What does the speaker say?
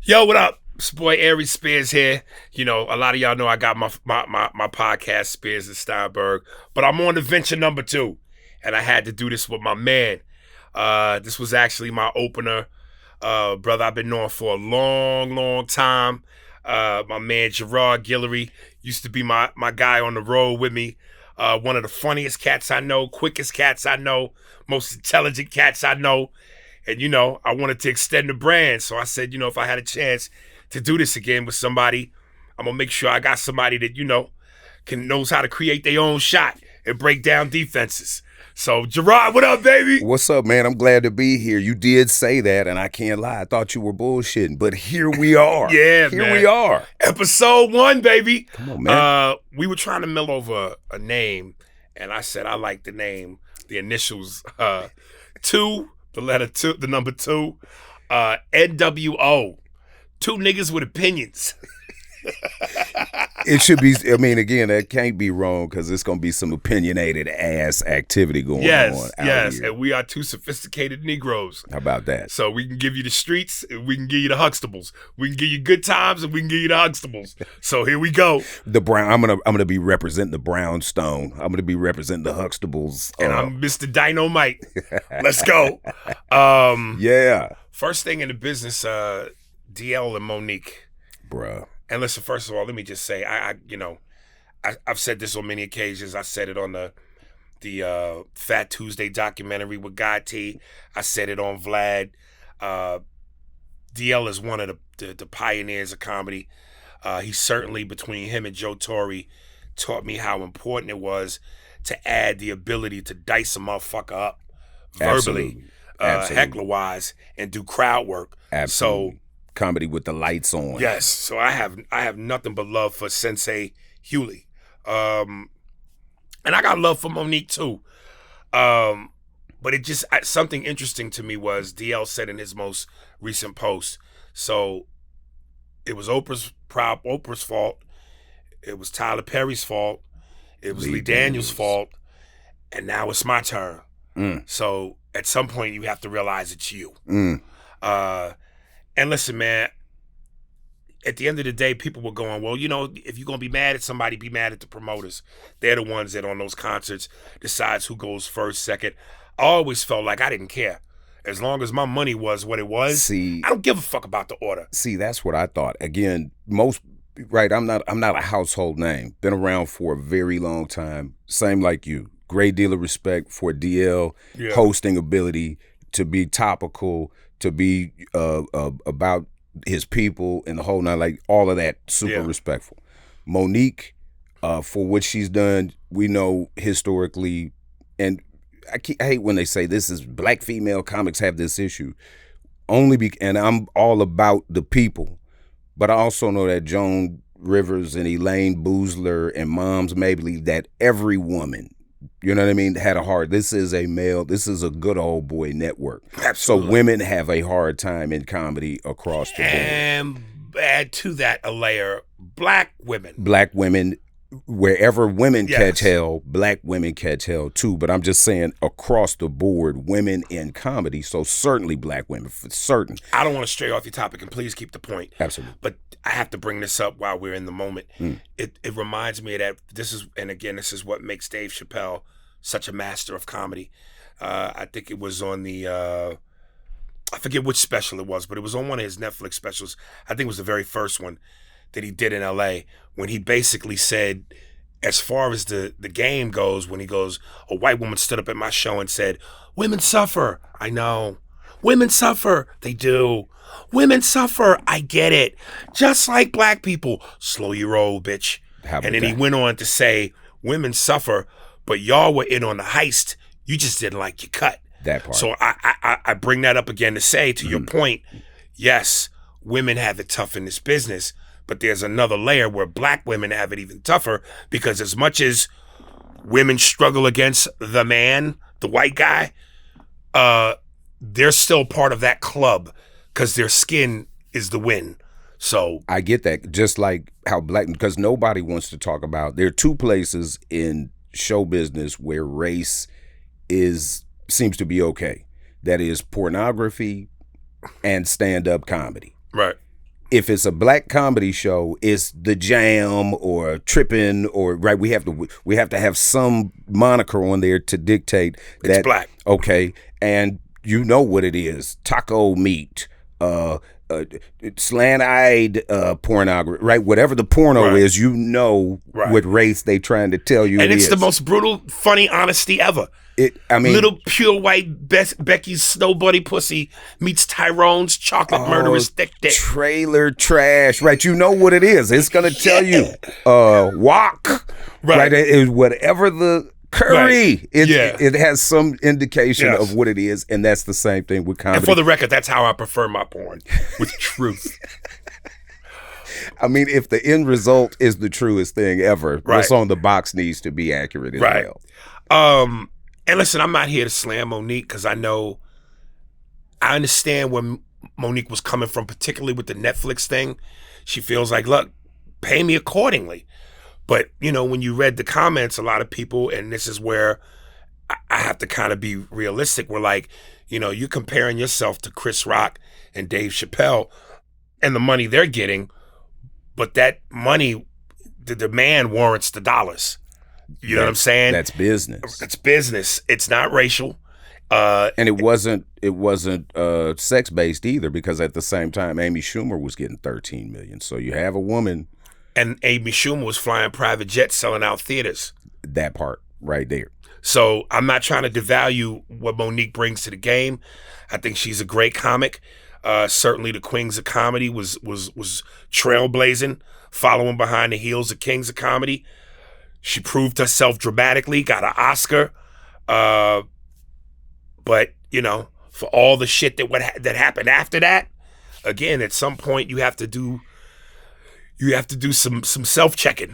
Yo, what up? It's your boy Aries Spears here. You know, a lot of y'all know I got my podcast, Spears and Steinberg, but I'm on to venture number 2, and I had to do this with my man. This was actually my opener. Brother I've been knowing for a long time. My man Gerard Guillory used to be my guy on the road with me. One of the funniest cats I know, quickest cats I know, most intelligent cats I know. And, you know, I wanted to extend the brand. So I said, you know, if I had a chance to do this again with somebody, I'm going to make sure I got somebody that, you know, knows how to create their own shot and break down defenses. So, Gerard, what up, baby? What's up, man? I'm glad to be here. You did say that, and I can't lie. I thought you were bullshitting, but here we are. Yeah, here man. we are. Episode 1, baby. Come on, man. We were trying to mill over a name, and I said I like the name, the initials 2, the letter 2, the number 2, NWO. 2 niggas with opinions. It should be, I mean, again, that can't be wrong because it's going to be some opinionated ass activity going on out Yes, here. and we are 2 sophisticated Negroes. How about that? So we can give you the streets, and we can give you the Huxtables. We can give you good times, and we can give you the Huxtables. So here we go. The Brown, I'm gonna be representing the Brownstone. I'm gonna be representing the Huxtables. And I'm Mr. Dynamite. Let's go. Yeah. First thing in the business, DL and Mo'Nique. Bruh. And listen, first of all, let me just say, I've said this on many occasions. I said it on the Fat Tuesday documentary with Guy T. I said it on Vlad. DL is one of the pioneers of comedy. He certainly, between him and Joe Torre, taught me how important it was to add the ability to dice a motherfucker up verbally, heckler-wise, and do crowd work. Absolutely. So, comedy with the lights on. yes, so I have nothing but love for Sensei Hughley, and I got love for Mo'Nique too. But it just something interesting to me was DL said in his most recent post. So it was Oprah's fault. It was Tyler Perry's fault. It was Lee Daniels' fault, and now it's my turn. So at some point you have to realize it's you. And listen, man, at the end of the day, people were going, well, you know, if you're going to be mad at somebody, be mad at the promoters. They're the ones that on those concerts decides who goes first, second. I always felt like I didn't care. As long as my money was what it was, I don't give a fuck about the order. See, that's what I thought. Again, I'm not a household name. Been around for a very long time. Same like you. Great deal of respect for DL, hosting ability, to be topical, to be about his people and the whole nine, like all of that, super respectful. Mo'Nique, for what she's done, we know historically, and I hate when they say this is black female comics have this issue. And I'm all about the people, but I also know that Joan Rivers and Elaine Boozler and Moms Mabley, that every woman, you know what I mean, had a heart. This is a good old boy network. Absolutely. So women have a hard time in comedy across the board. And add to that a layer, black women. Black women, wherever women catch hell, black women catch hell too. But I'm just saying across the board, women in comedy. So certainly black women, for certain. I don't want to stray off your topic, and please keep the point. Absolutely. But I have to bring this up while we're in the moment. It reminds me of that this is what makes Dave Chappelle such a master of comedy. I think it was on the I forget which special it was, but it was on one of his Netflix specials. I think it was the very first one that he did in LA, when he basically said, as far as the game goes, when he goes, a white woman stood up at my show and said, women suffer. I know. Women suffer. They do. Women suffer. I get it. Just like black people. Slow your roll, bitch. And then he went on to say, women suffer, but y'all were in on the heist. You just didn't like your cut. That part. So I bring that up again to say, to your point, yes, women have it tough in this business, but there's another layer where black women have it even tougher, because as much as women struggle against the man, the white guy, they're still part of that club because their skin is the win. So I get that. Just like how because nobody wants to talk about, there are 2 places in show business where race seems to be okay. That is pornography and stand-up comedy. Right. if it's a black comedy show, it's The Jam or Trippin' or right. We have to have some moniker on there to dictate that it's black. Okay, and you know what it is: taco meat, slant-eyed pornography, right? Whatever the porno is, you know what race they trying to tell you. And it's is. The most brutal, funny honesty ever. Little pure white Becky's snow bunny pussy meets Tyrone's chocolate murderous thick dick. Trailer trash, right? You know what it is. It's gonna tell you, wok, right? Whatever the curry, it has some indication of what it is, and that's the same thing with comedy. And for the record, that's how I prefer my porn, with truth. I mean, if the end result is the truest thing ever, what's on the box needs to be accurate as well. And listen, I'm not here to slam Mo'Nique because I understand where Mo'Nique was coming from, particularly with the Netflix thing. She feels like, look, pay me accordingly. But, you know, when you read the comments, a lot of people, and this is where I have to kind of be realistic, we're like, you know, you're comparing yourself to Chris Rock and Dave Chappelle and the money they're getting, but that money, the demand warrants the dollars. You know what I'm saying? That's business. It's business. It's not racial. And it wasn't sex based either, because at the same time Amy Schumer was getting $13 million. So you have a woman, and Amy Schumer was flying private jets, selling out theaters. That part right there. So I'm not trying to devalue what Mo'Nique brings to the game. I think she's a great comic. Certainly the Queens of Comedy was trailblazing, following behind the heels of Kings of Comedy. She proved herself dramatically, got an Oscar. But, you know, for all the shit that happened after that, again, at some point you have to do some self-checking.